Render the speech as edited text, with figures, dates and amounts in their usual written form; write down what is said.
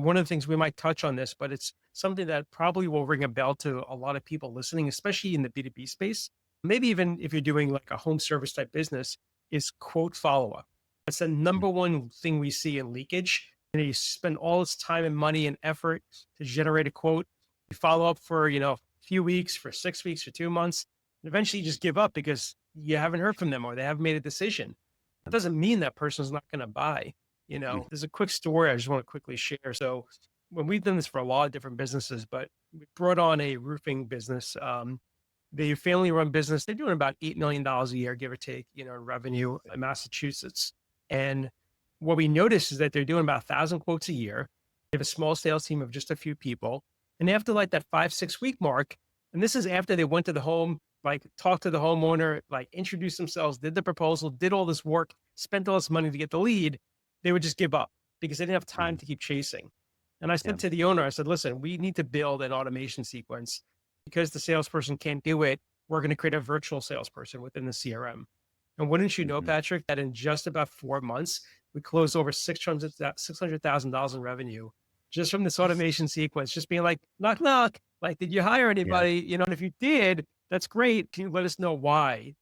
one of the things we might touch on this, but it's something that probably will ring a bell to a lot of people listening, especially in the B2B space. Maybe even if you're doing like a home service type business, is quote follow up. That's the Mm. number one thing we see in leakage. And you spend all this time and money and effort to generate a quote. You follow up for, a few weeks, for 6 weeks, for 2 months. And eventually you just give up because you haven't heard from them or they haven't made a decision. That doesn't mean that person's not going to buy. Mm. There's a quick story I just want to quickly share. So when we've done this for a lot of different businesses, but we brought on a roofing business. The family run business, they're doing about $8 million a year, give or take, in revenue in Massachusetts. And what we noticed is that they're doing about 1,000 quotes a year. They have a small sales team of just a few people. And after like that 5, 6 week mark, and this is after they went to the home, like talked to the homeowner, like introduced themselves, did the proposal, did all this work, spent all this money to get the lead, they would just give up because they didn't have time Mm. to keep chasing. And I Yeah. said to the owner, I said, listen, we need to build an automation sequence because the salesperson can't do it. We're going to create a virtual salesperson within the CRM. And wouldn't you know, Mhm. Patrick, that in just about 4 months, we closed over $600,000 in revenue just from this That's automation sequence, just being like, knock, knock. Like, did you hire yeah. anybody? And if you did, that's great. Can you let us know why?